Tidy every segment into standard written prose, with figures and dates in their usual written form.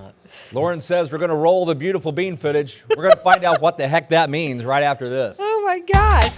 not. Lauren says we're going to roll the beautiful bean footage. We're going to find out what the heck that means right after this. Oh my God.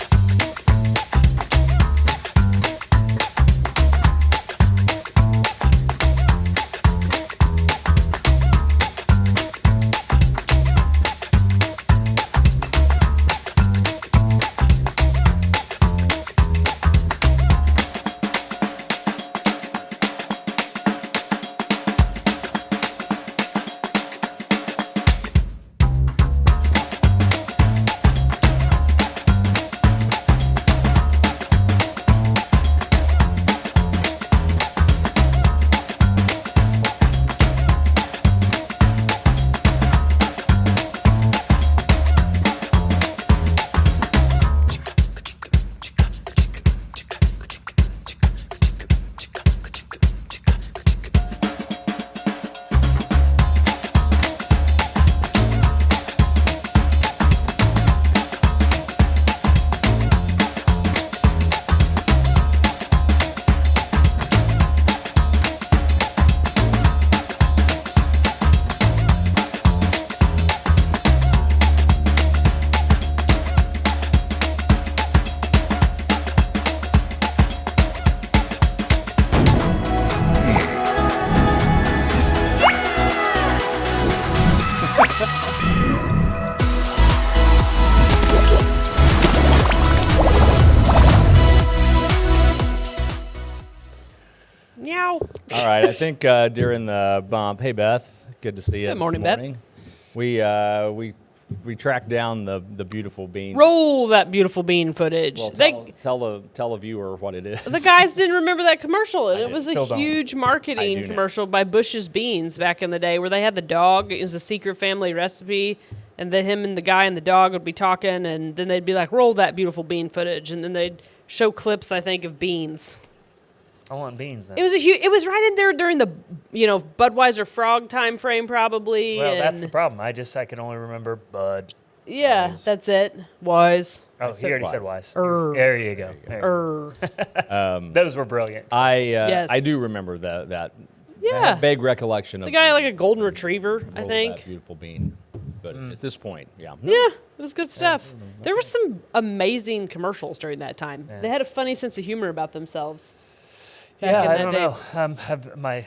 Meow. All right, I think during the bump, hey Beth, good to see you. Good morning, Beth. We tracked down the beautiful bean. Roll that beautiful bean footage. Well, tell the viewer what it is. The guys didn't remember that commercial. It was still a don't. huge I marketing do commercial by Bush's Beans back in the day where they had the dog. It was a secret family recipe. And then him and the guy and the dog would be talking. And then they'd be like, roll that beautiful bean footage. And then they'd show clips, I think, of beans. I want beans then. It was it was right in there during the, Budweiser Frog time frame probably. Well, that's the and problem. I can only remember Bud. yeah, Wise. that's it. Was. Oh, he already said Wise. Wise. There you go. Those were brilliant. I do remember that. I Yeah. have vague recollection of The guy had like a golden retriever, I roll think. that beautiful bean. But at this point, yeah. Yeah, it was good stuff. There were some amazing commercials during that time. They had a funny sense of humor about themselves. back Yeah, in I that don't day. know. Have my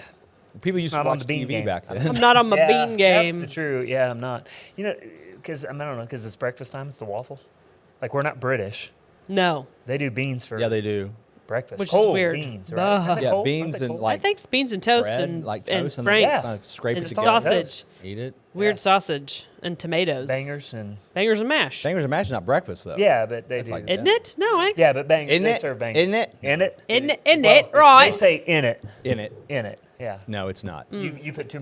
People used to Not on watch the bean TV game. back then. I'm not on my yeah, bean game. That's the true. Yeah, I'm not. Because I don't know. Because it's breakfast time. It's the waffle. Like we're not British. No. They do beans for Yeah, they do. breakfast. Which is Cold weird. beans, right? Ugh. Aren't they Yeah, cold? beans Aren't they and cold? like I think beans and toast bread, and, like and toast, and franks. Yeah. kind of scrape and it together. sausage. Eat it. Weird Yeah. sausage and tomatoes. Bangers and Bangers and mash. Bangers and mash is not breakfast though. yeah, but they That's do. like- Isn't it? No, I. Yeah, but bangers. Isn't They it? serve bangers. Isn't it? In it. Isn't Well, it right? They say in it. In it. In it. Yeah. No, it's not. You put too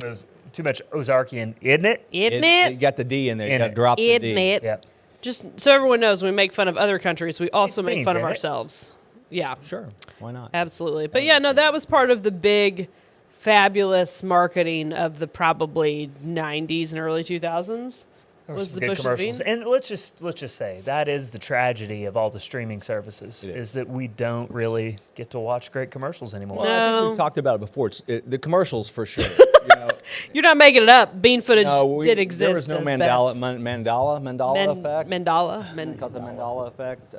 much Ozarkian, isn't it? Isn't You it? got the D in there. You In got to it. drop the Isn't D. it? Yep. Just so everyone knows, when we make fun of other countries, we also make beans, fun of ain't it? ourselves. Yeah, Sure. Why not? absolutely. But yeah, no, that was part of the big, fabulous marketing of the probably 90s and early 2000s. There were Was some the good Bush's commercials. Bean? And let's just say that is the tragedy of all the streaming services It is that we don't really get to watch great commercials anymore. Well, I think No. we've talked about it before. The commercials for sure. You know, You're not making it up. Bean footage no, did exist. There was no as Mandela Beth's- effect. Mandala. Called the Mandela effect.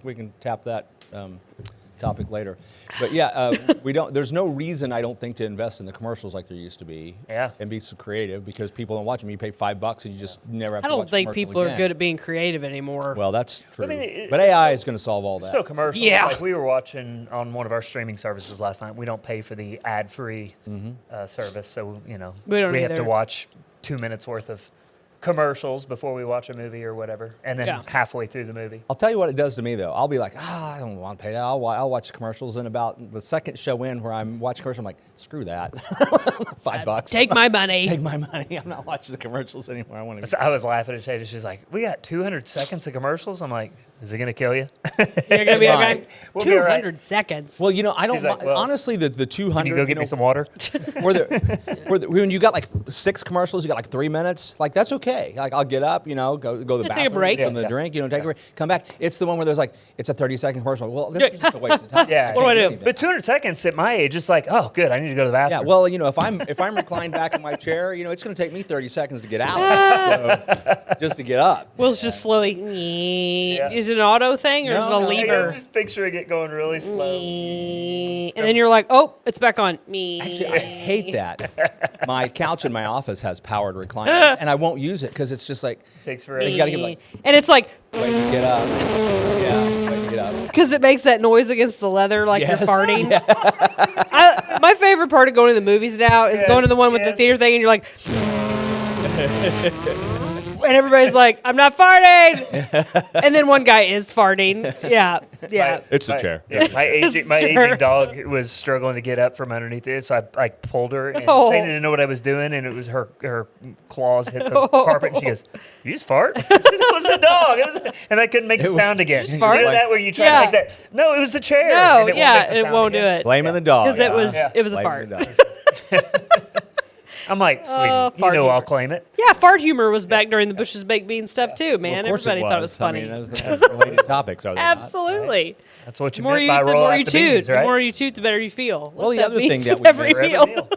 We can tap that topic later. But yeah, we don't. There's no reason I don't think to invest in the commercials like there used to be. Yeah. And be so creative because people don't watch them. You pay $5 and you just never have I to watch don't think a commercial people are again. good at being creative anymore. Well, that's true. mean, but AI is going to solve all that. Still commercials. Yeah. Like we were watching on one of our streaming services last night. We don't pay for the ad-free service, so We don't have to either. watch 2 minutes worth of commercials before we watch a movie or whatever, and then Yeah. halfway through the movie. I'll tell you what it does to me though. I'll be like, I don't want to pay that. I'll watch commercials. And about the second show in where I'm watching commercials, I'm like, screw that. $5. Take my money. Take my money. I'm not watching the commercials anymore. I want to. So I was laughing at Shada. She's like, "We got 200 seconds of commercials." I'm like, Is it gonna kill you? You're gonna be okay. Right. We'll be all right. 200 seconds. Well, I don't He's like, well, honestly the 200. Can you go get me some water? When you got like 6 commercials, you got like 3 minutes. Like that's okay. Like I'll get up, go to the take a bathroom, break. get some Yeah. drink, take a break, come back. It's the one where there's like it's a 30-second commercial. Well, this is just a waste of time. Yeah. What do I can't do? anything. But 200 seconds at my age, it's like, oh, good. I need to go to the Yeah, bathroom. well, if I'm reclined back in my chair, it's going to take me 30 seconds to get out, so, just to get up. Will's just slowly. Yeah. Is it an auto thing or is it a No, no. Hey, lever? I'm just picturing it going really slow. And then you're like, oh, it's back on. Actually, I hate that. My couch in my office has powered recliner, and I won't use it because it's just like Takes forever. you gotta get like and it's like, wait to get up. Yeah, wait to get up. because it makes that noise against the leather like Yes. you're farting. My favorite part of going to the movies now is Yes, going to the one with the yes. theater thing, and you're like, and everybody's like, I'm not farting. And then one guy is farting. Yeah. Yeah. It's the My- chair. Yeah, my aging Sure. dog was struggling to get up from underneath it, so I pulled her, and Oh. Shane didn't know what I was doing, and it was her claws hit the carpet, and she goes, "You just fart?" I said, "It was the dog," and I couldn't make the sound again. You know fart? that where you try Yeah. to make that? No, it was the chair. No, and it yeah, won't make the it sound won't do again. it. Blaming the dog. Because it was Yeah. it was a Blaming fart. the dog. I'm like, sweetie, Oh, you fart know humor. I'll claim it. Yeah, fart humor was back during the Bush's Baked Beans stuff too, man. Of course Everybody thought it was I funny. mean, that was related topics, are they not? Absolutely. That's what The you more meant you by eat, the roll more out you the toot. beans, The right? more you toot, the better you feel. Well, Let's the have other thing beans that with we every missed- For every meal. meal.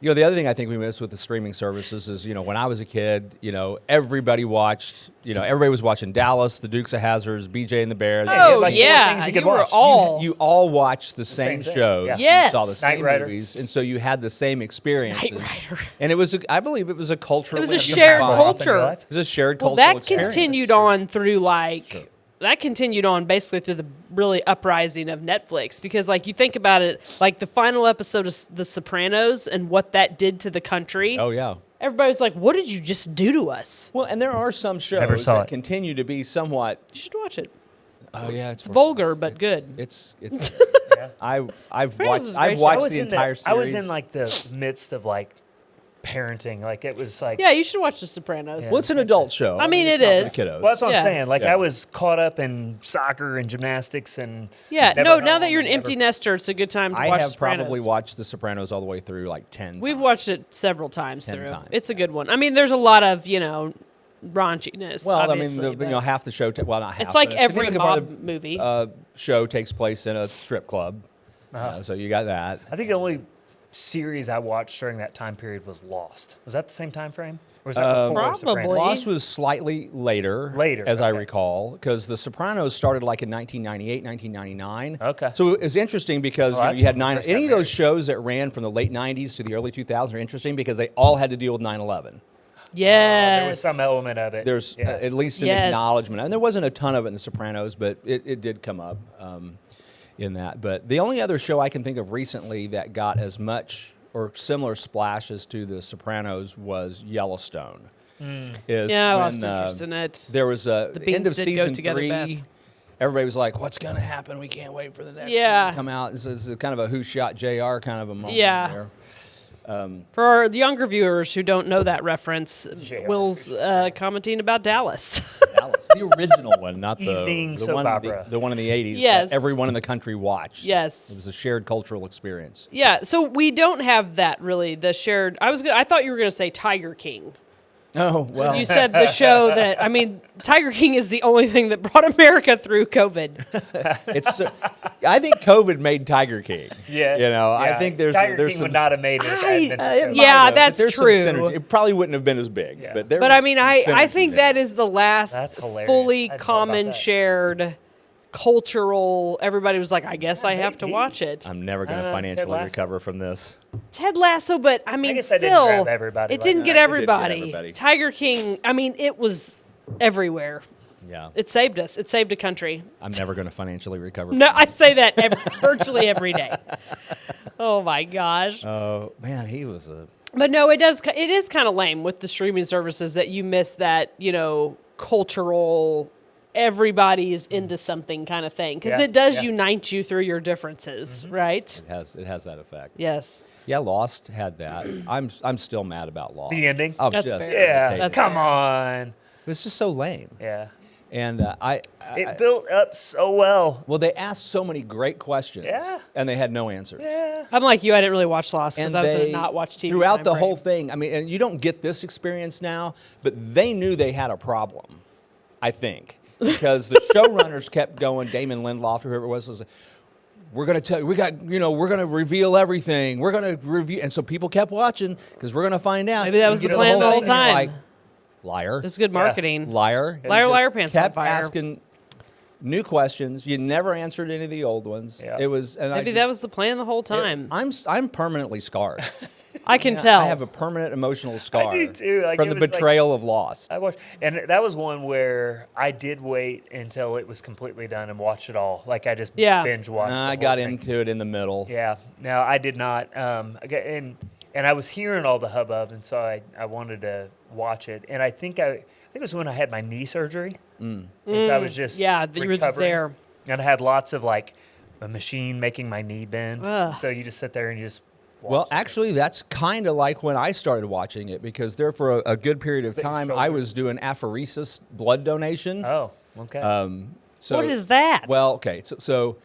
Yeah. The other thing I think we missed with the streaming services is, when I was a kid, everybody watched, everybody was watching Dallas, the Dukes of Hazzards, BJ and the Bears. Yeah, Oh like four yeah, things you you could were watch. all You all watched the same same thing, shows. yeah. Yes. You saw the same Knight Rider. movies, and so you had the same experiences. Knight Rider. And it was, I believe, it was a cultural. It was a shared culture. It was a shared Well, cultural that experience. continued on through that continued on basically through the really uprising of Netflix, because you think about it, the final episode of The Sopranos and what that did to the country. Oh yeah. Everybody's like, what did you just do to us? Well, and there are some Never shows saw that it. continue to be somewhat. You should watch it. Oh yeah, it's Vulgar but good. It's. I've Sopranos is watched. a I've great show. watched the entire series. I was in the midst of parenting. It was like. Yeah, you should watch The Sopranos. Well, it's an adult show. I mean, it's it not is. for kiddos. Well, that's what Yeah. I'm saying. Yeah. I was caught up in soccer and gymnastics and. Yeah, never no, now home that you're an and empty never- nester, it's a good time to I watch have Sopranos. probably watched The Sopranos all the way through 10 We've times. watched it several times 10 through. times. It's a good one. I mean, there's a lot of, raunchiness. Well, obviously, but half the show. Not half. it's like but a every significant part mob of movie. the show takes place in a strip club. So you got that. I think the only series I watched during that time period was Lost. Was that the same time frame? Or was that before Probably. Sopranos? Lost was slightly later. Later, as I okay. recall, because The Sopranos started in 1998, 1999. Okay. So it was interesting because Oh, that's you had when we nine. first Any got of those shows that ran from the late 90s to the early 2000s are interesting because they all had to deal with 9/11. yes. There was some element of it. There's Yeah. at least an Yes. acknowledgement, and there wasn't a ton of it in The Sopranos, but it did come up in that. But the only other show I can think of recently that got as much or similar splashes to The Sopranos was Yellowstone. Is Yeah, I when, lost interest in it. There was a The beans end of did go season together, 3. Beth. Everybody was like, "What's going to happen? We can't wait for the next Yeah. one to come out." It's kind of a "Who Shot JR" kind of a moment. Yeah. There. For our younger viewers who don't know that reference, JR. Will's commenting about Dallas. Dallas, the original one, not the Evening the soap one opera. the one in the 80s. Yes. that everyone in the country watched. Yes. It was a shared cultural experience. Yeah, so we don't have that really. The shared. I thought you were going to say Tiger King. Oh well. You said the show that. I mean, Tiger King is the only thing that brought America through COVID. It's. I think COVID made Tiger King. Yeah. I yeah. think there's Tiger there's King some. would not have made it. if it hadn't been for yeah, COVID. might have, but that's there's some true. synergy. It probably wouldn't have been as big. Yeah. But there But was I mean, some I synergy think there. that is the last That's hilarious. fully I didn't know about common that. shared cultural. Everybody was like, I guess I have to Maybe. watch it. I'm never going to Ted financially Lasso. recover from this. Ted Lasso, but I mean, guess that didn't still, grab everybody it like didn't that. get It didn't get everybody. everybody. Tiger King, I mean, it was everywhere. Yeah. It saved us. It saved a country. I'm never going to financially recover. No, I say that virtually every day. Oh my gosh. Oh man, he was a. But no, it does. It is kind of lame with the streaming services that you miss that, cultural. Everybody is into something kind of thing because Yeah, it does yeah. unite you through your differences, right? It has that effect. Yes. Yeah, Lost had that. I'm still mad about Lost. The ending? I'm That's just fair. Yeah. irritated. That's Come fair. on. It's just so lame. Yeah. And It built up so well. well, they asked so many great questions, Yeah. and they had no answers. Yeah. I'm like you. I didn't really watch Lost because And I was in they, a not watch TV throughout time the frame. whole thing. I mean, and you don't get this experience now, but they knew they had a problem, I think, because the showrunners kept going. Damon Lindelof, or whoever it was we're going to tell you, we're going to reveal everything. We're going to review, and so people kept watching because we're going to find out. Maybe that was You the get to plan the whole thing, and you're time. like, liar, It's good marketing. liar, Liar, Just liar, pants on kept fire. asking new questions. You never answered any of the old ones. Yeah. It was, and Maybe that was the plan the whole time. I'm permanently scarred. I can tell. I have a permanent emotional scar do too. Like, from it the was like- betrayal of Lost. I watched, and that was one where I did wait until it was completely done and watched it all. Like I just Yeah. binge watched. I the got whole thing. into it in the middle. Yeah, no, I did not. And I was hearing all the hubbub, and so I wanted to watch it. And I think it was when I had my knee surgery. And so I was just yeah, that you were just recovering. there. And I had lots of like a machine making my knee bend. Ugh. So you just sit there and you just. Well, watch it. actually, that's kind of like when I started watching it because there for a good period of time, I was doing apheresis blood donation. Oh, okay. So, What is that? Well, okay. So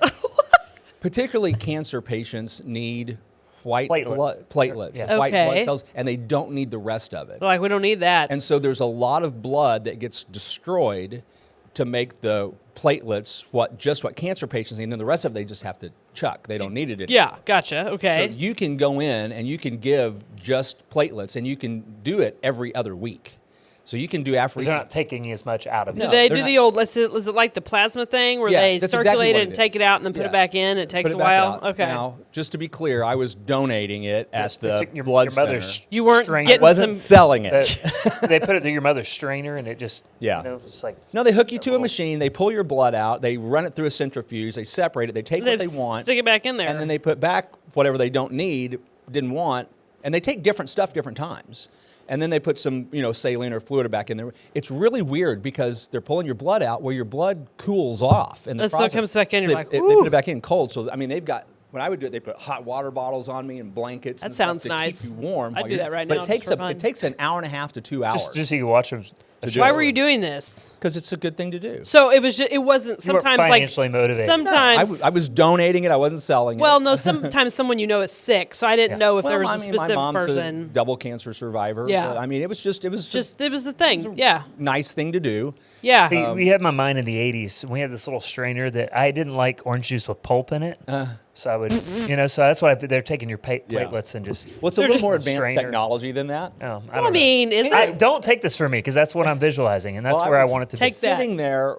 particularly cancer patients need white Platelets. platelets, Yeah. white Okay. blood cells, and they don't need the rest of it. Like we don't need that. And so there's a lot of blood that gets destroyed to make the platelets what cancer patients need, and then the rest of it they just have to chuck. They don't need it anymore. Yeah, gotcha. Okay. So you can go in and you can give just platelets, and you can do it every other week. So you can do They're apheresis. not taking as much out of do it. they they're do not- the old? Is it like the plasma thing where Yeah, they that's circulate exactly what it it and is. take it out and then put Yeah. it back in? It takes Put a it back while. out. Okay. Now, just to be clear, I was donating it at They the took your blood mother's center. You weren't strainer. getting Wasn't some. selling it. They put it through your mother's strainer, and it just it's like No, they hook you to a machine. They pull your blood out. They run it through a centrifuge. They separate it. They take what They they want, stick it back in there. and then they put back whatever they don't need, didn't want, and they take different stuff different times. And then they put some, saline or fluid back in there. It's really weird because they're pulling your blood out where your blood cools off in the And so it process. comes back in, you're They- like, they "Whew." put it back in cold. So I mean, they've got. When I would do it, they put hot water bottles on me and blankets. That and stuff sounds to nice. Keep you warm. I'd while do you're- that right but now it takes just for fun. it takes an hour and a half to 2 hours just so you can watch them. Why were you doing this? because it's a good thing to do. So it was. It wasn't. You weren't Sometimes financially like motivated. sometimes I was donating it. I wasn't selling it. Well, no. Sometimes someone is sick, so I didn't know if Well, there was I a mean, specific my mom's person. a double cancer survivor. Yeah. But, I mean, it was Just it was the thing. Yeah. nice thing to do. Yeah. See, we had my mind in the 80s. We had this little strainer that I didn't like orange juice with pulp in it. So I would, so that's why they're taking your platelets and just. Well, it's a They're little just more a advanced strainer. technology than that. Oh, I don't know. mean, isn't Don't take this from me because that's what I'm visualizing, and that's Well, where I was want it to Take be. that. Sitting there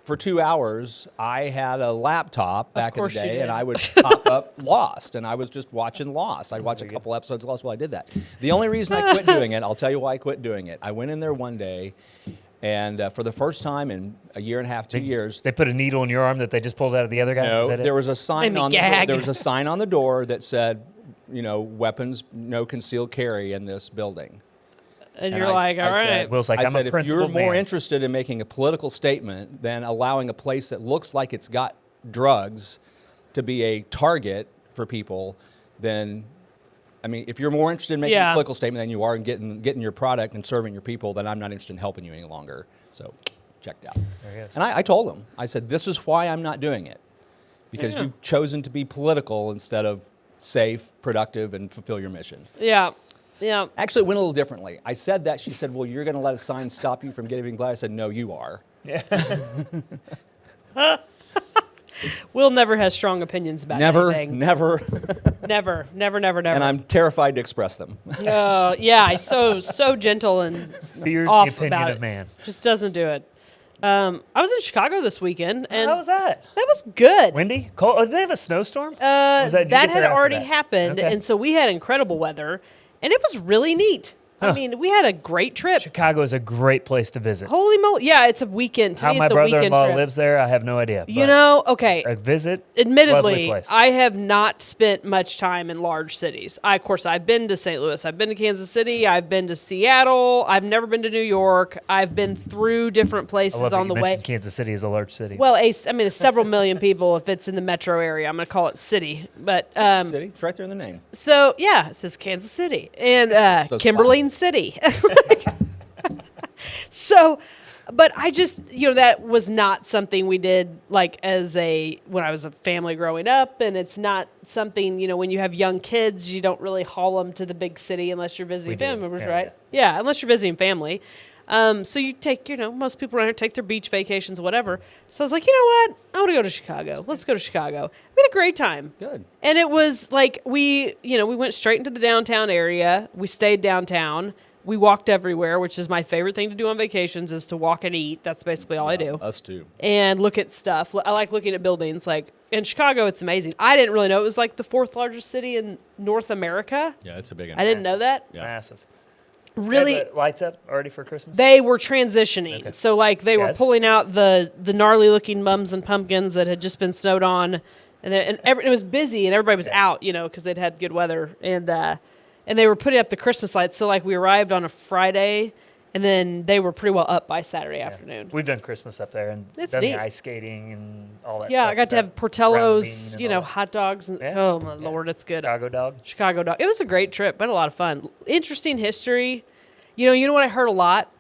for 2 hours, I had a laptop back in the course you day, did. and I would pop up Lost, and I was just watching Lost. I'd watch a couple episodes of Lost while I did that. The only reason I quit doing it, I'll tell you why I quit doing it. I went in there one day, and for the first time in a year and a half, 2 years, They put a needle in your arm that they just pulled out of the other guy. Is no, that it? there was a sign Made me on the gag. there was a sign on the door that said, weapons no concealed carry in this building. and And you're I like, all said- right. Will's like, I I'm said, a if you're principled more man. interested in making a political statement than allowing a place that looks like it's got drugs to be a target for people, then, I mean, if you're more interested in making a Yeah. political statement than you are in getting your product and serving your people, then I'm not interested in helping you any longer. So, checked out. There he is. And I told him, I said, this is why I'm not doing it. Because Yeah. you've chosen to be political instead of safe, productive, and fulfill your mission. Yeah. Yeah. Actually, it went a little differently. I said that. She said, well, you're going to let a sign stop you from getting blood? I said, no, you are. Will never has strong opinions about Never, anything. never. Never. And I'm terrified to express them. Yeah, he's so gentle and Fears off the opinion about of it. man. Just doesn't do it. I was in Chicago this weekend, and How was that? that was good. Windy? Cold? Oh, did they have a snowstorm? Or was That did you get there had after already that? happened, Okay. and so we had incredible weather, and it was really neat. I mean, we had a great trip. Chicago is a great place to visit. Holy moly! Yeah, it's a weekend. To How me, my it's a weekend brother-in-law trip. lives there, I have no idea. You but know, okay. a visit. lovely Admittedly, place. I have not spent much time in large cities. Of course, I've been to St. Louis. I've been to Kansas City. I've been to Seattle. I've never been to New York. I've been through different I places love that on you the way. mentioned Kansas City is a large city. Well, several million people if it's in the metro area. I'm going to call it city. But City, it's right there in the name. so yeah, it says Kansas City and Those Kimberline City. So But I just, that was not something we did like when I was a family growing up. And it's not something, when you have young kids, you don't really haul them to the big city unless you're visiting family members, right? Yeah, unless you're visiting family. So you take, most people around here take their beach vacations, whatever. So I was like, you know what? I want to go to Chicago. Let's go to Chicago. We had a great time. Good. And it was like we went straight into the downtown area. We stayed downtown. We walked everywhere, which is my favorite thing to do on vacations is to walk and eat. That's basically all I do. Us too. And look at stuff. I like looking at buildings. Like in Chicago, it's amazing. I didn't really know it was like the 4th largest city in North America. Yeah, it's a big one. I didn't know that. Yeah. Massive. Really, Have the lights up already for Christmas? they were transitioning. Okay. So like they were Yes. pulling out the gnarly looking mums and pumpkins that had just been snowed on, and it was busy and everybody was out, because they'd had good weather, and they were putting up the Christmas lights. So like we arrived on a Friday, and then they were pretty well up by Saturday afternoon. We've done Christmas up there and It's done neat. the ice skating and all that Yeah, stuff. I got to have Round Portillo's, bean and all that. hot dogs. And, Yeah. Oh, my Lord, it's good. Chicago dog. Chicago dog. It was a great trip, but a lot of fun. Interesting history. You know what I heard a lot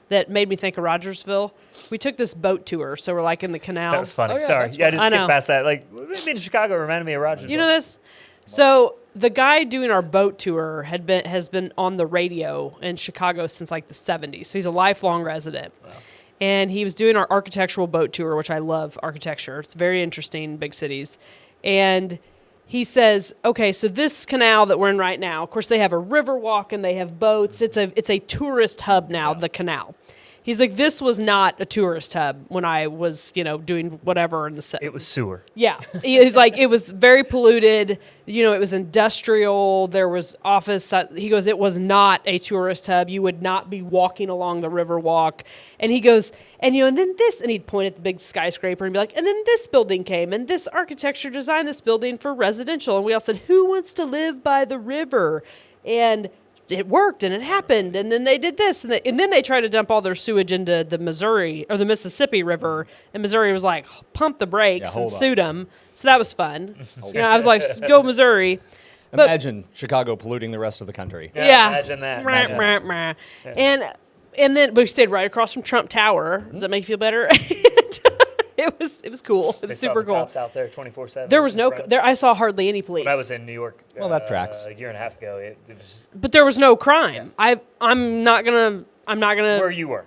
that made me think of Rogersville? We took this boat tour, so we're like in the canal. That was funny. Oh, yeah, Sorry. that's Yeah, I fun. just I skipped know. past that. Like, being in Chicago reminded me of Rogersville. You know this? So the guy doing our boat tour has been on the radio in Chicago since like the 70s. So he's a lifelong resident. Wow. And he was doing our architectural boat tour, which I love architecture. It's very interesting in big cities. And he says, okay, so this canal that we're in right now, of course, they have a river walk and they have boats. It's a tourist hub now, the canal. He's like, this was not a tourist hub when I was, doing whatever in the set. It was sewer. Yeah. He's like, it was very polluted. It was industrial. There was office. He goes, it was not a tourist hub. You would not be walking along the river walk. And he goes, and then this, and he'd point at the big skyscraper and be like, and then this building came, and this architecture designed this building for residential. And we all said, who wants to live by the river? And it worked and it happened, and then they did this, and then they tried to dump all their sewage into the Missouri or the Mississippi River, and Missouri was like, pump the brakes and hold up. sued them. So that was fun. I was like, go Missouri. But- Imagine Chicago polluting the rest of the country. Yeah. Imagine that. Meh, Imagine meh, that. meh. And then we stayed right across from Trump Tower. Does that make you feel better? It was cool. It They was saw super the cool. cops out there 24/7. There was in no front. there. I saw hardly any police. When I was in New York. Well, that tracks. A year and a half ago. It was But there was no crime. I'm not gonna. where you were.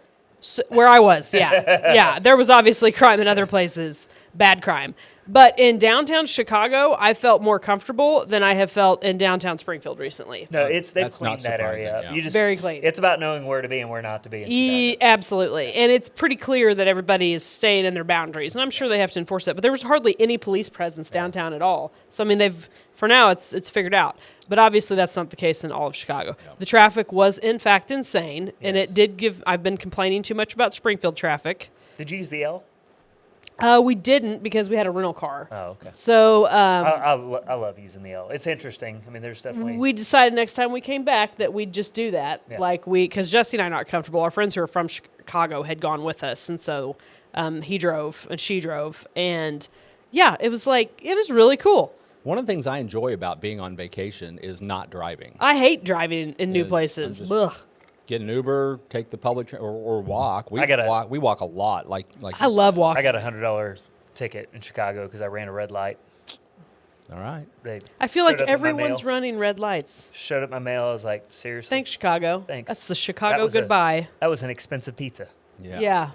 Where I was, yeah. Yeah, there was obviously crime in other places, bad crime. But in downtown Chicago, I felt more comfortable than I have felt in downtown Springfield recently. No, they've That's cleaned not that area surprising, up. yeah. You just, Very clean. It's about knowing where to be and where not to be. in Chicago. Absolutely. And it's pretty clear that everybody is staying in their boundaries. And I'm sure they have to enforce that. But there was hardly any police presence downtown at all. So, I mean, for now, it's figured out. But obviously, that's not the case in all of Chicago. Yeah. The traffic was, in fact, insane. And it did I've been complaining too much about Springfield traffic. Did you use the L? We didn't because we had a rental car. Oh, okay. So I love using the L. It's interesting. I mean, there's definitely. we decided next time we came back that we'd just do that. Yeah. Because Jesse and I are not comfortable. Our friends who are from Chicago had gone with us. And so he drove and she drove. And yeah, it was really cool. One of the things I enjoy about being on vacation is not driving. I hate driving in new Yes, places. I'm just- Ugh. Get an Uber, take the public or walk. We walk a lot. Like I you love said. walking. I got a $100 ticket in Chicago because I ran a red light. All right. They I feel like showed up in my everyone's mail. running red lights. Showed up my mail. I was like, seriously? Thanks, Chicago. Thanks. That's the That Chicago was a- goodbye. That was an expensive pizza. Yeah.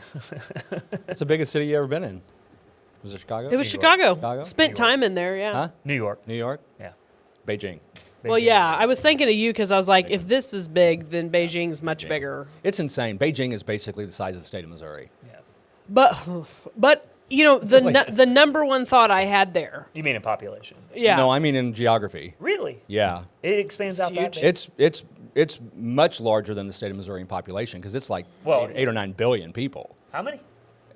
That's the biggest city you ever been in. Was it Chicago? It was New York. Chicago. Chicago? Spent New York. time in there, yeah. Huh? New York. New York? Yeah. Beijing. Well, Beijing. yeah. I was thinking of you because I was like, if this is big, then Beijing's much bigger. It's insane. Beijing is basically the size of the state of Missouri. Yeah. But the number one thought I had there. You mean in population? Yeah. No, I mean in geography. Really? Yeah. It expands out that huge. big? It's much larger than the state of Missouri in population because it's like Well, 8 or 9 billion people. How many?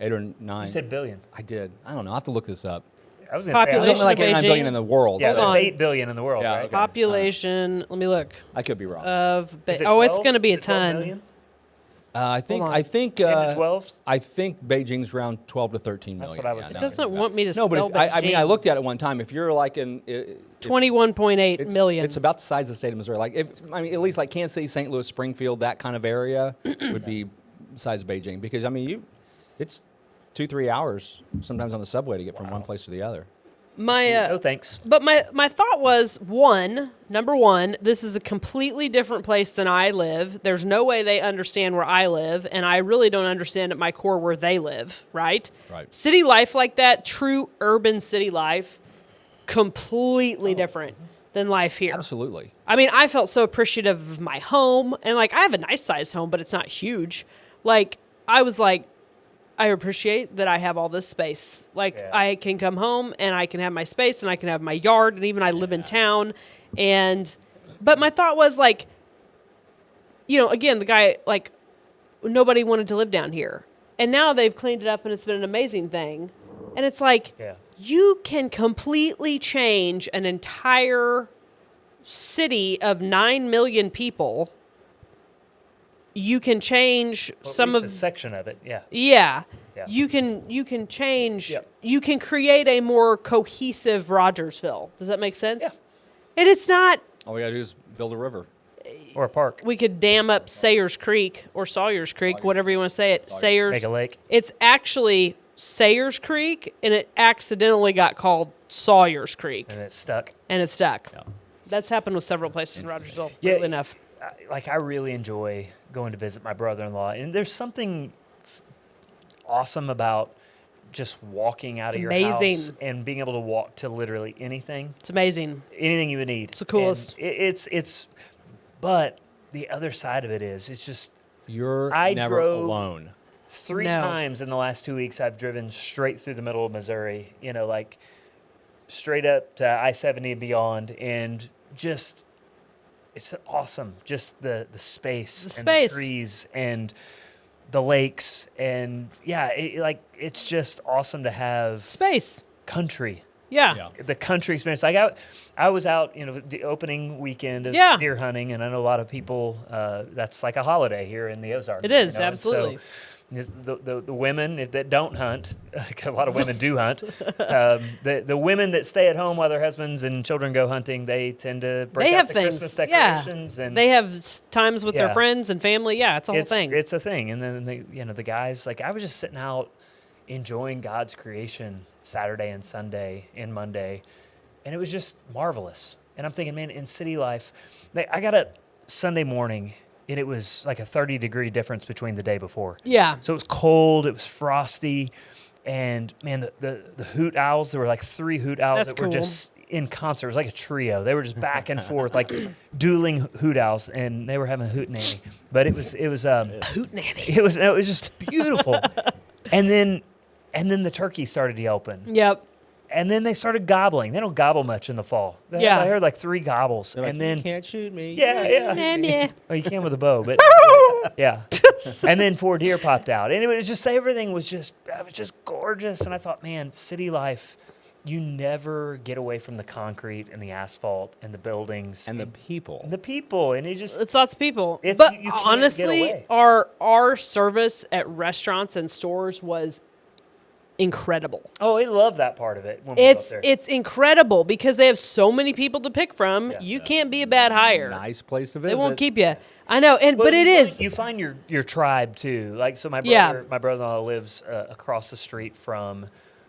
8 or 9. You said billion. I did. I don't know. I have to look this up. I was going to say. There's Population only like 8 or 9 of billion Beijing? in the world. Yeah, Hold there's on. 8 billion in the world, Yeah, right? okay. Population. Let me look. I could be wrong. Is it Oh, it's 12? going to be Is a it 12 ton. million? I think on. 10 to 12? I think Beijing's around 12 to 13 million. what I was yeah, thinking. It now doesn't that- want me to No, spell but I mean, I Beijing. looked at it one time. If you're like in 21.8 million. It's about the size of the state of Missouri. Like, at least like Kansas City, St. Louis, Springfield, that kind of area would be besides Beijing, because I mean, it's 2-3 hours sometimes on the subway to get from one place to the other. No thanks. But my thought was, number one, this is a completely different place than I live. There's no way they understand where I live, and I really don't understand at my core where they live, right? Right. City life like that, true urban city life, completely different than life here. Absolutely. I mean, I felt so appreciative of my home, and like I have a nice sized home, but it's not huge. Like I was like, I appreciate that I have all this space. Like I can come home and I can have my space and I can have my yard, and even I live in town. But my thought was like, again, the guy, like nobody wanted to live down here, and now they've cleaned it up and it's been an amazing thing. And it's like, you can completely change an entire city of 9 million people. You can change some of a section of it. Yeah. Yeah. You can change. Yep. You can create a more cohesive Rogersville. Does that make sense? Yeah. And it's not. All we got to do is build a river. Or a park. We could dam up Sayers Creek or Sawyer's Creek, whatever you want to say it. Sayers. Make a lake. It's actually Sayers Creek, and it accidentally got called Sawyer's Creek, And it's stuck. Yeah. That's happened with several places in Rogersville. Yeah. Weirdly enough. I really enjoy going to visit my brother-in-law, and there's something awesome about just walking out of your house amazing. and being able to walk to literally anything It's amazing. you would need. It's the coolest. And but the other side of it is, it's just You're I never drove- alone. 3 No. times in the last 2 weeks I've driven straight through the middle of Missouri, like straight up to I-70 and beyond, and just it's awesome. Just the space and the trees and the lakes, and it's just awesome to have Space. country. Yeah. The country experience. Like I was out, the opening weekend of deer hunting, and I know a lot of people. That's like a holiday here in the Ozarks. It is, and absolutely. So the women that don't hunt, 'cause a lot of women do hunt. The women that stay at home while their husbands and children go hunting, they tend to break They out have the things. Christmas decorations, and They have times with their Yeah. friends and family. Yeah, it's a whole thing. It's a thing. And then the guys, like I was just sitting out enjoying God's creation Saturday and Sunday and Monday, and it was just marvelous. And I'm thinking, man, in city life, I got up Sunday morning, and it was like a 30-degree difference between the day before. Yeah. So it was cold, it was frosty, and man, the hoot owls, there were like 3 hoot owls That's that were cool. just in concert. It was like a trio. They were just back and forth, like dueling hoot owls, and they were having a hoot nanny. But it was Hoot nanny. it was just beautiful. and then the turkey started yelping. Yep. And then they started gobbling. They don't gobble much in the fall. Yeah. I heard like 3 gobbles. They're like, And then you can't shoot me. yeah. Meh. Oh, you can with a bow, but yeah. And then 4 deer popped out. And it was just, everything was just gorgeous. And I thought, man, city life, you never get away from the concrete and the asphalt and the buildings And the people. and the people. And it just, It's lots of people. It's- But you can't get honestly, away. our service at restaurants and stores was incredible. oh, I love that part of it. When we go up there. It's incredible because they have so many people to pick from. Yeah. You can't be a bad hire. Nice place to visit. They won't keep you. I know, Well, but it is. You find your tribe too. Like, so my Yeah. brother-in-law lives across the street from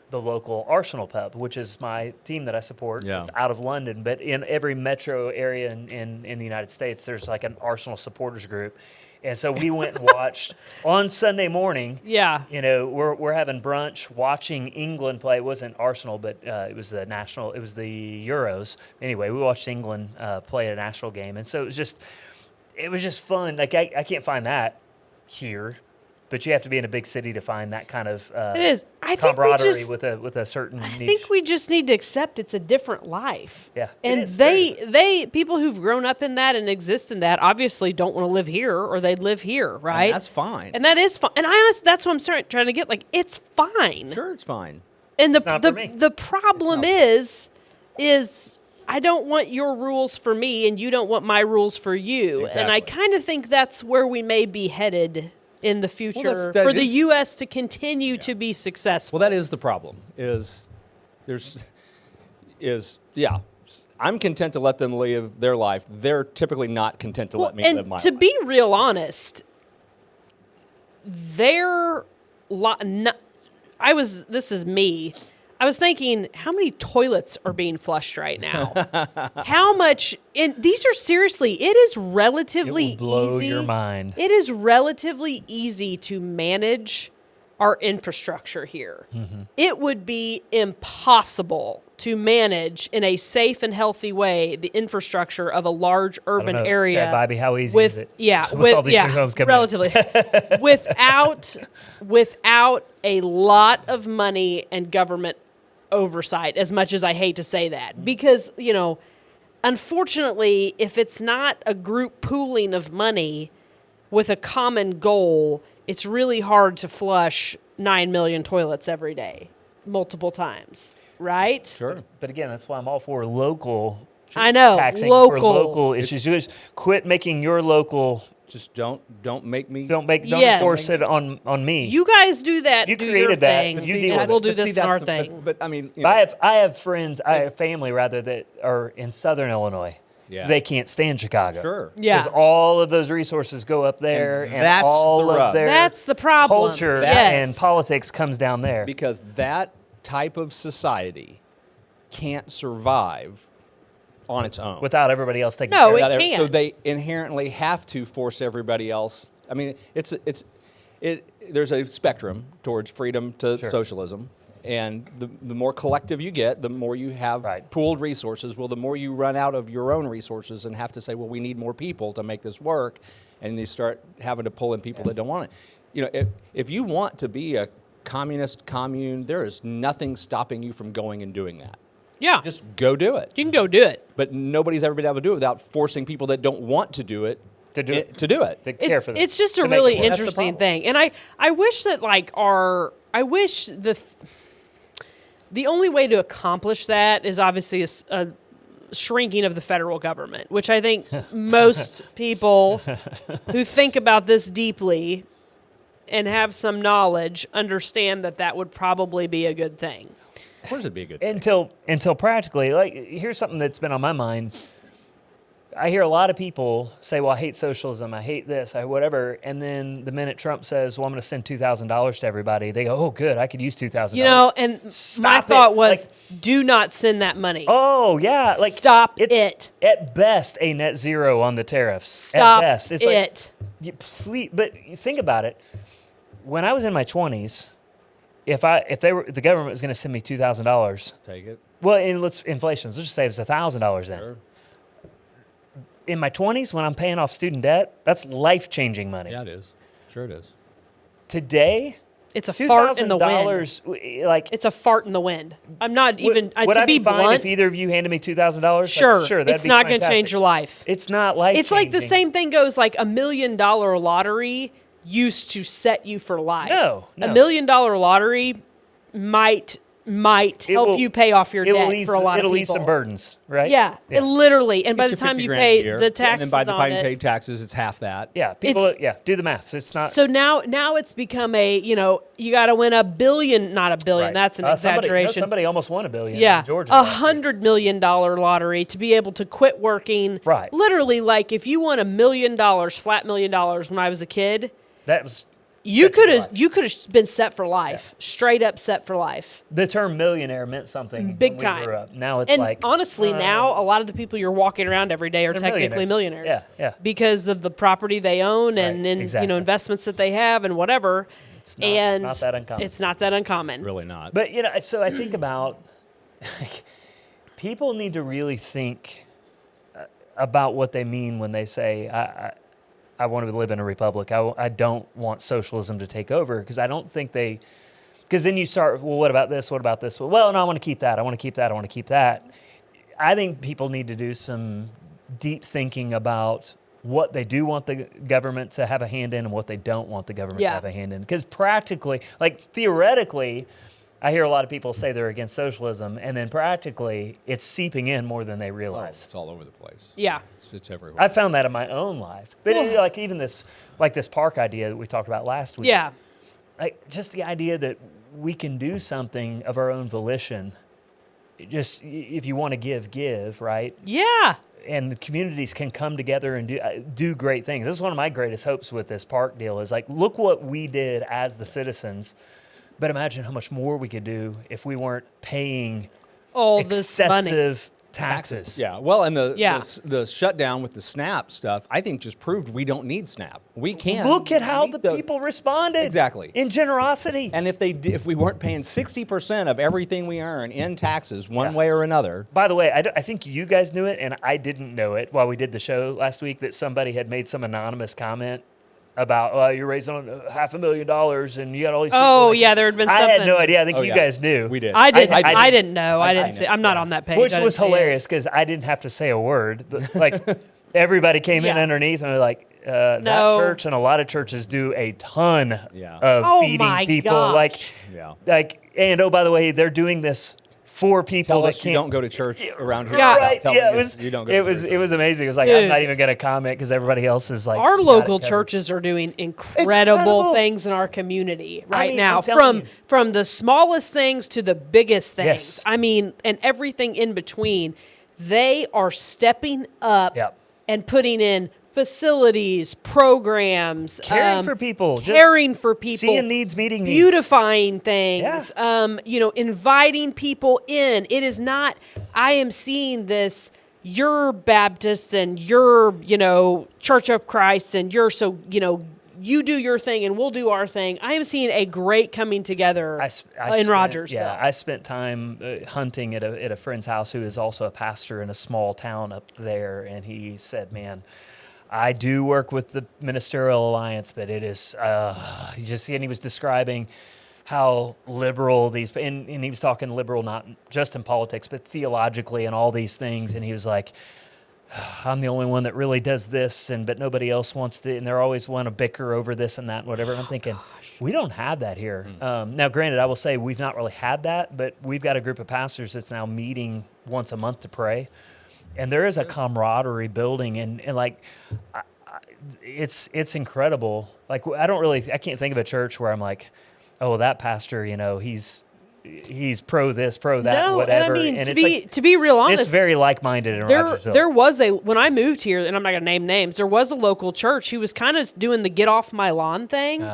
the local Arsenal pub, which is my team that I support. Yeah. It's out of London, but in every metro area in the United States, there's like an Arsenal supporters group. And so we went and watched on Sunday morning. Yeah. We're having brunch, watching England play. It wasn't Arsenal, but it was the Euros. Anyway, we watched England play a national game, and so it was just fun. Like I can't find that here, but you have to be in a big city to find that kind of It is. I think we camaraderie just. with a certain I niche. think we just need to accept it's a different life. Yeah, it And is, they people who've grown up in that and exist in that obviously don't want to live here, or they'd live here, right? And that's fine. And that is fine. And I honestly, that's what I'm trying to get. Like, it's fine. Sure, it's fine. And not for me. the problem It's is I don't want your rules for me, and you don't want my rules for you. And I Exactly. kind of think that's where we may be headed in the future that for the is- U.S. to continue to be successful. Well, that is the problem. I'm content to let them live their life. They're typically not content to let me live my And to life. be real honest, this is me. I was thinking, how many toilets are being flushed right now? How much? And these are seriously, it is relatively It will blow easy. your mind. It is relatively easy to manage our infrastructure here. It would be impossible to manage in a safe and healthy way the infrastructure of a large urban area. Chad Bybee, how easy with is it? yeah With all with these yeah new homes coming in. relatively without a lot of money and government oversight, as much as I hate to say that, because unfortunately, if it's not a group pooling of money with a common goal, it's really hard to flush 9 million toilets every day multiple times, right? Sure. But again, that's why I'm all for local I know, taxing local. for local issues. Just quit making your local. Just don't make me. Don't Yes. enforce it on me. You guys do that. You do created your that. thing, You deal and with we'll it. do But see, this in that's our the- thing. But I mean, I have friends, I have family rather that are in Southern Illinois. Yeah. They can't stand Chicago. Sure. Yeah. Because all of those resources go up there, And and that's all the of rub. their That's the problem. culture Yes. and politics comes down there. because that type of society can't survive on its own. Without everybody else taking No, care of it it. can't. So they inherently have to force everybody else. I mean, there's a spectrum towards freedom to Sure. socialism, and the more collective you get, the more you have Right. pooled resources. Well, the more you run out of your own resources and have to say, well, we need more people to make this work, and you start having to pull in people that don't want it. If you want to be a communist commune, there is nothing stopping you from going and doing that. Yeah, Just go do it. you can go do it. But nobody's ever been able to do it without forcing people that don't want to do it To do it. To do it. To care for them. It's just a to make really it work. That's the interesting problem. thing, and I wish that the only way to accomplish that is obviously a shrinking of the federal government, which I think most people who think about this deeply and have some knowledge understand that would probably be a good thing. Of course, it'd be a good thing. Until practically, like, here's something that's been on my mind. I hear a lot of people say, well, I hate socialism, I hate this, I whatever, and then the minute Trump says, well, I'm going to send $2,000 to everybody, they go, oh, good, I could use $2,000. And my Stop it. thought was, Like- do not send that money. Oh, yeah. Like, Stop it's it. At best, a net zero on the tariffs. Stop At best. It's it. Like, please, but think about it. When I was in my 20s, if the government was going to send me $2,000, Take it. well, and inflation, let's just say it's $1,000 then. Sure. In my 20s, when I'm paying off student debt, that's life-changing money. Yeah, it is. Sure, it is. Today, It's a fart in the wind. $2,000, like, It's a fart in the wind. I'm not even, would to I be be fine blunt, if either of you handed me $2,000? sure, Like, sure, that'd it's be not going to fantastic. change your life. It's not life. It's like the same thing goes like $1 million lottery used to set you for life. No. $1 million lottery might help will- you pay off your It will debt ease, for a lot of it'll people. ease some burdens, right? Yeah, it literally. And by Gets the you time 50 you grand a pay year, the taxes and then by the on time you it, pay taxes, it's half that. Yeah, people. It's- Do the math. It's not. so now it's become a, you got to win $1 billion, not $1 billion. right. That's an Somebody- exaggeration. Somebody almost won $1 billion. Yeah, in Georgia. $100 million lottery to be able to quit working. Right. Literally, like if you won $1 million, flat $1 million when I was a kid, That was you set for could life. have been set for life, straight up set for life. the term millionaire meant something Big when time. we grew up. Now it's And like honestly, now a lot of the people you're walking around every day are They're technically millionaires. millionaires. Yeah. Because of the property they own and Right, then exactly. investments that they have and whatever. It's not- and not that uncommon. It's not that uncommon. Really not. But so I think about like, people need to really think about what they mean when they say I want to live in a republic. I don't want socialism to take over because I don't think they. Because then you start. Well, what about this? What about this? Well, no, I want to keep that. I want to keep that. I want to keep that. I think people need to do some deep thinking about what they do want the government to have a hand in and what they don't want the government Yeah. to have a hand in. Because practically, like theoretically, I hear a lot of people say they're against socialism, and then practically it's seeping in more than they Oh, realize. it's all over the place. Yeah. It's everywhere. I found that in my own life. But like even this park idea that we talked about last week. Yeah. Like just the idea that we can do something of our own volition. Just if you want to give, right? Yeah. and the communities can come together and do great things. This is one of my greatest hopes with this park deal is like, look what we did as the citizens, but imagine how much more we could do if we weren't paying all this money. excessive taxes. Yeah, well, and Yeah. the shutdown with the SNAP stuff, I think just proved we don't need SNAP. We can Look at how meet the people responded. Exactly. In generosity. And if we weren't paying 60% of everything we earn in taxes one way or another. By the way, I think you guys knew it, and I didn't know it while we did the show last week, that somebody had made some anonymous comment about, you're raising $500,000 and you got all these people. Oh, yeah, there had been I something. had no idea. I think Oh, you yeah. guys knew. We did. I didn't know. I I'd didn't seen see. it. I'm not on that page. Which I was didn't see it. hilarious because I didn't have to say a word. Like, everybody came in Yeah. underneath and they're like, that No. church and a lot of churches do a ton Yeah. of Oh feeding my people. gosh. And oh, by the way, they're doing this for people Tell that us can't. you don't go to church around here. Yeah. without Right. telling Yeah, us you don't go it to was church. it was amazing. It was like, Dude. I'm not even going to comment because everybody else is like, Our got it local covered. churches are doing incredible Incredible. things in our community right mean, now. I'm telling you. From the smallest things to the biggest things. Yes. I mean, and everything in between. They are stepping up Yep. and putting in facilities, programs, Caring for people, just caring for people, seeing needs, meeting needs. beautifying things, inviting people in. It is not, I am seeing this, you're Baptist and you're, Church of Christ and you're you do your thing and we'll do our thing. I am seeing a great coming together in Rogersville. Yeah, I spent time hunting at a friend's house who is also a pastor in a small town up there, and he said, "Man, I do work with the Ministerial Alliance, but it is and he was describing how liberal these and he was talking liberal not just in politics but theologically and all these things, and he was like, I'm the only one that really does this, but nobody else wants to, and they always want to bicker over this and that and whatever. And I'm thinking, we don't have that here. Now, granted, I will say we've not really had that, but we've got a group of pastors that's now meeting once a month to pray, and there is a camaraderie building, and like, it's incredible. Like, I can't think of a church where I'm like, oh, that pastor, he's pro this, pro that, No, whatever. and I mean, and to be real honest, it's very like-minded in Rogersville. there was when I moved here, and I'm not going to name names, there was a local church who was kind of doing the get off my lawn thing,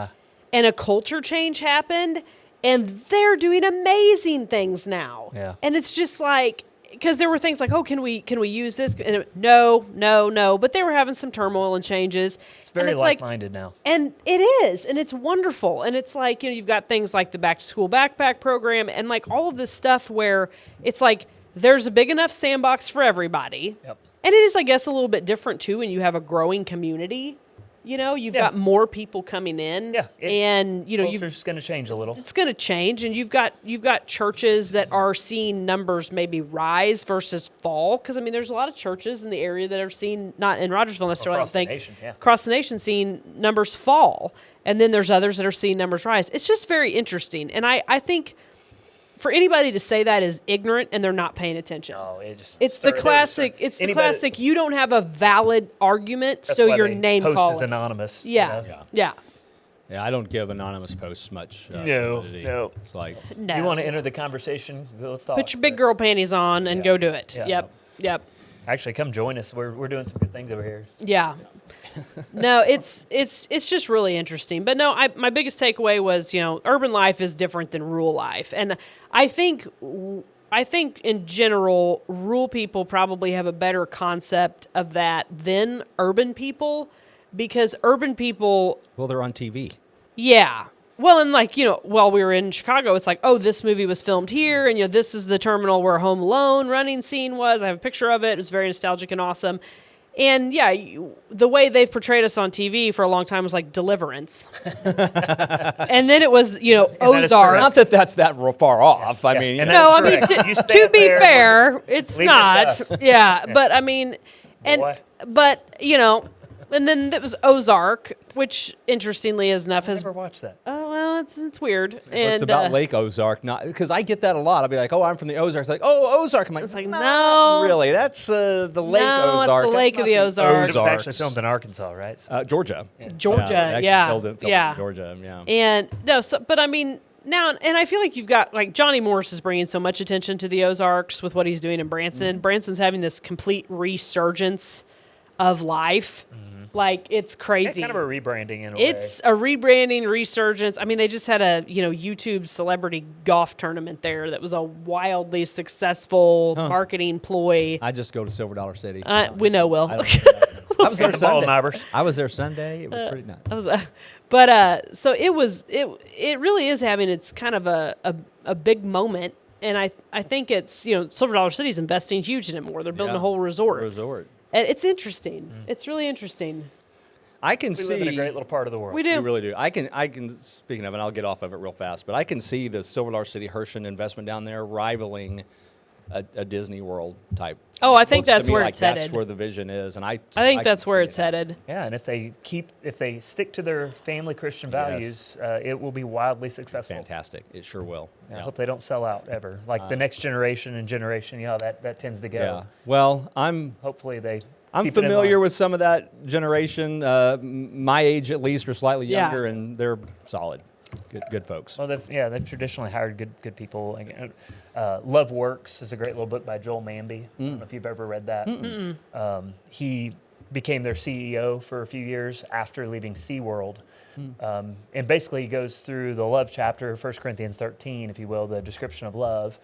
and a culture change happened, and they're doing amazing things now. Yeah. And it's just like, because there were things like, oh, can we use this? And no, but they were having some turmoil and changes. It's very and like, like-minded now. and it is, and it's wonderful. And it's like, you've got things like the back to school backpack program and like all of this stuff where it's like there's a big enough sandbox for everybody. Yep. And it is, I guess, a little bit different too when you have a growing community. You've got more people coming in. Yeah. And Culture's going to change a little. it's going to change, and you've got churches that are seeing numbers maybe rise versus fall, because I mean there's a lot of churches in the area that are seeing, not in Rogersville necessarily, Across I don't think, the nation, yeah. across the nation seeing numbers fall, and then there's others that are seeing numbers rise. It's just very interesting, and I think for anybody to say that is ignorant and they're not paying attention. Oh, It's the classic. It's the classic. You don't have a valid argument, so your name post calling. is anonymous. Yeah. Yeah. Yeah, I don't give anonymous posts much. No. It's like, No. You want to enter the conversation? Let's talk. Put your big girl panties on and go do it. Yeah. Yep. Actually, come join us. We're doing some good things over here. Yeah. No, it's just really interesting. But no, my biggest takeaway was, urban life is different than rural life. And I think in general, rural people probably have a better concept of that than urban people, because urban people, well, they're on TV. yeah. Well, and like, while we were in Chicago, it's like, oh, this movie was filmed here, and this is the terminal where Home Alone running scene was. I have a picture of it. It was very nostalgic and awesome. And yeah, the way they've portrayed us on TV for a long time was like Deliverance. And then it was, Ozark. Not that that's that far off. I mean, And No, I mean, correct. You stay to up be there. fair, it's Leave us not. to us. Yeah, but I mean, Boy. and then there was Ozark, which interestingly enough I has, never watched that. oh, well, it's weird. it's And about Lake Ozark, not because I get that a lot. I'll be like, "Oh, I'm from the Ozarks." Like, "Oh, Ozark." I'm like, It's like, "No, no. really. That's the Lake No, it's Ozark. the That's Lake of not the Ozarks. It was actually Ozarks. filmed in Arkansas, right? So, Georgia. Georgia, they actually yeah, filmed it in yeah. Georgia, yeah. And no, but I mean, now, and I feel like you've got, like, Johnny Morris is bringing so much attention to the Ozarks with what he's doing in Branson. Branson's having this complete resurgence of life. Like, it's crazy. Kind of a rebranding in a way. It's a rebranding, resurgence. I mean, they just had a, YouTube celebrity golf tournament there that was a wildly successful marketing ploy. I just go to Silver Dollar City. We know, Will. I was there Ball Sunday. knobbers. I was there Sunday. It was pretty nice. So it really is having its kind of a big moment, and I think it's, Silver Dollar City's investing huge in it more. They're building a whole resort. And it's interesting. It's really interesting. I can We see live in a great little part of the world. We do. We really do. I can. Speaking of, and I'll get off of it real fast, but I can see the Silver Dollar City Hershon investment down there rivaling a Disney World type. Oh, I think Looks to that's me where like it's that's headed. where the vision is, and I think can that's where see it's it. headed. Yeah, and if they stick to their family Christian values, it will be wildly successful. Fantastic. It sure will. Yeah, I hope they don't sell out ever. Like the next generation and generation, that tends to go. Yeah. Well, Hopefully they. I'm keep it in familiar line. with some of that generation, my age at least, or slightly Yeah. younger, and they're solid, good folks. Well, they've traditionally hired good people. Love Works is a great little book by Joel Manby. I don't know if you've ever read that. He became their CEO for a few years after leaving SeaWorld. And basically he goes through the love chapter, 1 Corinthians 13, if you will, the description of love,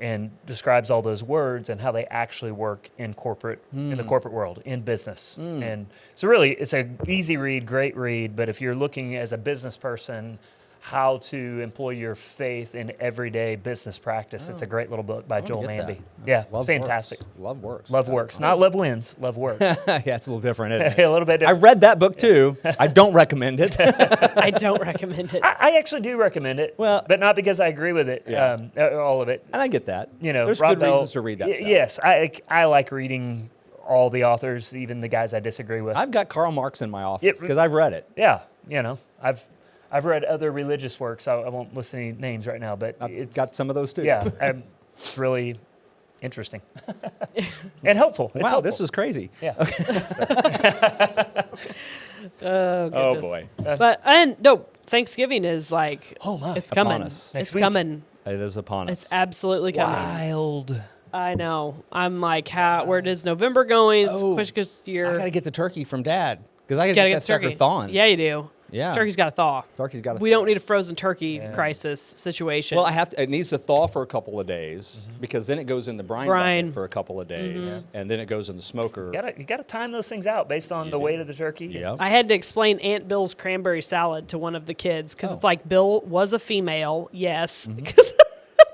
and describes all those words and how they actually work in the corporate world, in business. And so really, it's an easy read, great read, but if you're looking as a business person, how to employ your faith in everyday business practice, it's a great little book by Joel Manby. Yeah, it's fantastic. Love Works. Love Works. Not Love Wins, Love Works. Yeah, it's a little different, isn't it? A little bit I different. read that book too. I don't recommend it. I don't recommend it. I actually do recommend it, Well- but not because I agree with it, Yeah. all of it. And I get that. There's Rob good Bell- reasons to read that stuff. Yes, I like reading all the authors, even the guys I disagree with. I've got Karl Marx in my office Yep. because I've read it. Yeah, I've read other religious works. I won't list any names right now, but I've it's got some of those too. yeah, it's really interesting and helpful. It's Wow, helpful. this is crazy. Yeah. Oh, Oh goodness. boy, Thanksgiving is like, Oh, my. it's Upon coming. us. Next It's week. coming. it is upon us. It's absolutely coming. Wild. I know. I'm like, where does November going? It's Oh, quickest I year. gotta get the turkey from Dad because I gotta Gotta get get that the sucker turkey. thawing. Yeah, you do. Yeah. Turkey's got to thaw. Turkey's got to. We don't need a frozen turkey crisis situation. Well, it needs to thaw for a couple of days because then it goes in the brine bucket for a couple of days, and then it goes in the smoker. You gotta time those things out based on the weight of the turkey. Yep. I had to explain Aunt Bill's cranberry salad to one of the kids because it's like Bill was a female, yes. Because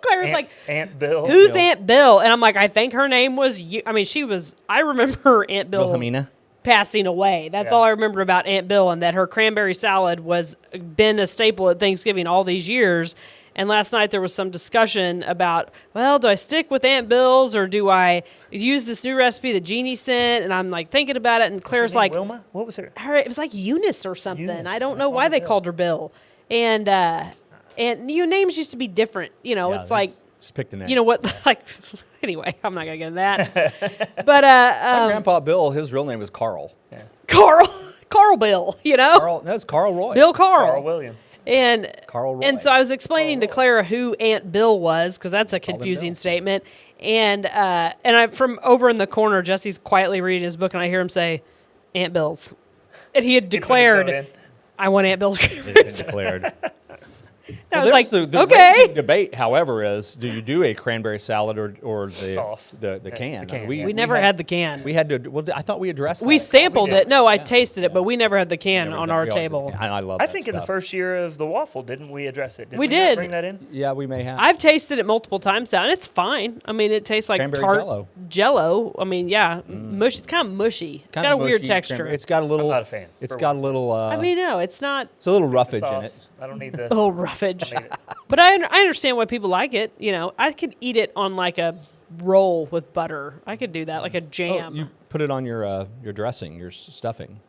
Claire was like, Aunt Bill. "Who's Bill. Aunt Bill?" And I'm like, "I think her name was you." I mean, she was. I remember Aunt Bill Wilhelmina. passing away. That's Yeah. all I remember about Aunt Bill, and that her cranberry salad was been a staple at Thanksgiving all these years. And last night there was some discussion about, well, do I stick with Aunt Bill's or do I use this new recipe that Jeannie sent? And I'm like thinking about it, and What's her Claire's name, like, Wilma. What was her? it was like Eunice or something. Eunice. I don't I know called why her they Bill. called her Bill. And names used to be different. It's like, just pick the name. you know what? Like, anyway, I'm not gonna get into that. But My Grandpa Bill, his real name was Carl. Carl Bill, Carl, no, it's Carl Roy. Bill Carl William. And Carl Roy. and so I was explaining to Clara who Aunt Bill was because that's a him confusing Bill. statement. And I from over in the corner, Jesse's quietly reading his book, and I hear him say, "Aunt Bill's," and he had declared, "I want Aunt Bill's." It's declared. I was like, the okay. raging debate, however, is do you do a cranberry salad or the Sauce. the can? The can, We, yeah. We never had the can. We had to. Well, I thought we addressed. We that. sampled did. it. No, I tasted it, but we never had the can Never on did. our We always had table. the can. I love. I that think in the stuff. first year of the waffle, didn't we address it? We not did. bring that in. Yeah, we may have. I've tasted it multiple times now, and it's fine. I mean, it tastes like Cranberry tart Jell-O. Jello. I mean, yeah, mushy. It's kind of mushy. It's Kinda got a weird mushy texture. cranberry. It's got a little. not a fan, It's for got a once. little. I mean, no, it's not it's a little roughage in Sauce. it. I don't need the. a little roughage. I need it. But I understand why people like it. I could eat it on like a roll with butter. I could do that, like a Oh, jam. you put it on your dressing, your stuffing.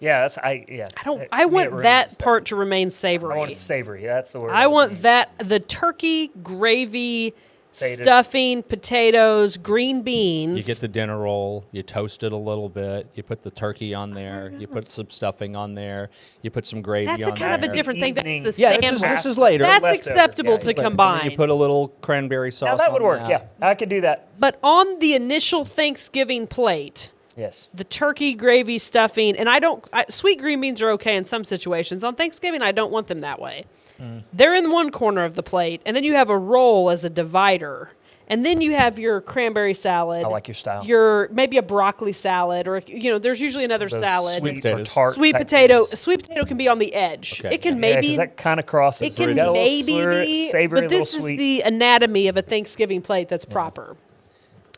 Yeah, yeah. I don't. To I me, it want ruins that stuff. part to remain I savory. want it savory. That's the word. I was want using. that the turkey gravy stuffing, potatoes, green beans. You get the dinner roll, you toast it a little bit, you put the turkey on there, you put some stuffing on there, you put some gravy That's on a kind of there. a different thing. That's Evening. the Yeah, sandwich. this is later. That's Leftover. acceptable Yeah, to it's like- combine. You put a little cranberry sauce Now that would on work. Yeah, I could do that. But on the initial Thanksgiving plate, Yes. the turkey, gravy, stuffing, and sweet green beans are okay in some situations. On Thanksgiving, I don't want them that way. They're in one corner of the plate, and then you have a roll as a divider. And then you have your cranberry salad. I like your style. Your maybe a broccoli salad, or there's usually another Those salad. sweet or potatoes. tart Sweet type potato. things. Sweet potato can be on the edge. Okay. It can Yeah, 'cause maybe. that kind of crosses. It can You got a little maybe slur, be, savory, but a little this is sweet. the anatomy of a Thanksgiving plate that's proper.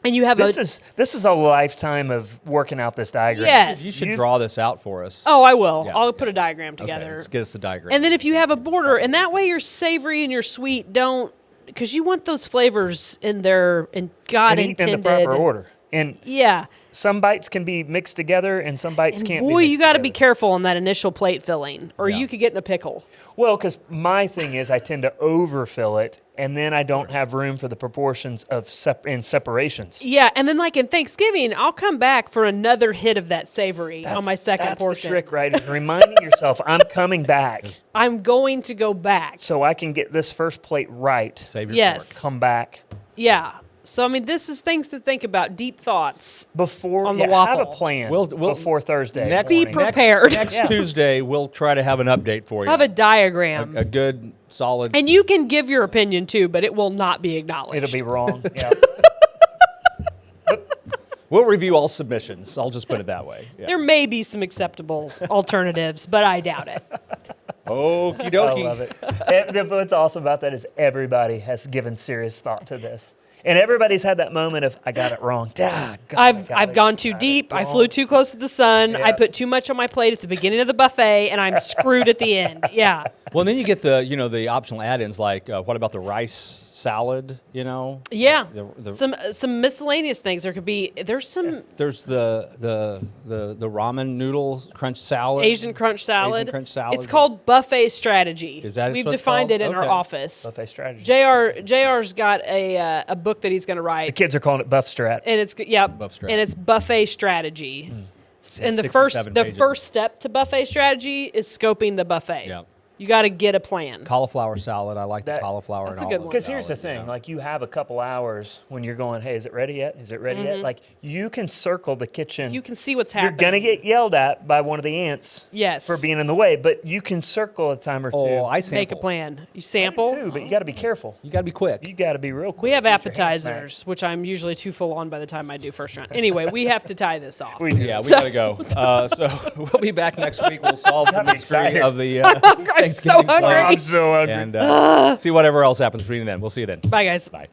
And you have This is a lifetime of working out this diagram. Yes. You should You've- draw this out for us. Oh, I will. Yeah, I'll put a diagram Okay, together. let's get us a diagram. And then if you have a border, and that way your savory and your sweet don't, because you want those flavors in their, and God and eat intended. in the proper order. And Yeah. some bites can be mixed together, and some bites And can't. boy, be you mixed got to be together. careful on that initial plate filling, or Yeah. you could get in a pickle. Well, because my thing is, I tend to overfill it, and then I don't have room for the proportions of in separations. Yeah, and then like in Thanksgiving, I'll come back for another hit of that savory on my second that's portion. the trick, right? Is reminding yourself, I'm coming back, I'm going to go back. so I can get this first plate right. Save your Yes. Come back Yeah. So I mean, this is things to think about. Deep thoughts. before. On the have a waffle. plan We'll- before Thursday. Next, Be morning. prepared. Next Yeah. Tuesday, we'll try to have an update for you. Have a diagram. a good, solid. And you can give your opinion too, but it will not be acknowledged. It'll be wrong. Yeah. We'll review all submissions. I'll just put it that way. Yeah. There may be some acceptable alternatives, but I doubt it. Okie I dokie. love it. What's awesome about that is everybody has given serious thought to this. And everybody's had that moment of, I got it wrong. God, I've gone too deep. I flew too close to the sun. I Yeah. put too much on my plate at the beginning of the buffet, and I'm screwed at the end. Yeah. Well, then you get the optional add-ins like what about the rice salad? Yeah. The- Some miscellaneous things. There's some There's the ramen noodle crunch salad. Asian crunch salad. Crunch salad. It's called buffet strategy. Is that We've what it's defined called? it in our Okay. office. Buffet strategy. JR's got a book that he's going to The write, kids are calling it Buff Strat. and it's Buff strat. and it's buffet strategy. And the 67 pages. first step to buffet strategy is scoping the buffet. Yeah. You got to get a plan. Cauliflower salad. I like the That- cauliflower. That's and a all good those one. Because here's the salads, thing, yeah. like you have a couple hours when you're going, hey, is it ready yet? Is it ready Mm-hmm. yet? Like you can circle the kitchen. You can see what's You're happening. gonna get yelled at by one of the ants. Yes. For being in the way, but you can circle a time or two. Oh, I sample. Make a plan. You I do sample. too, but you got to be careful. You got to be quick. You got to be real quick. We have Get your hands appetizers, smacked. which I'm usually too full on by the time I do first round. Anyway, we have to tie this off. We do. Yeah, we got to go. So we'll be back next week. We'll solve the Got me mystery excited. of the I'm so Thanksgiving hungry. plan I'm so hungry. and see whatever else happens between then. We'll see you then. Bye, guys. Bye.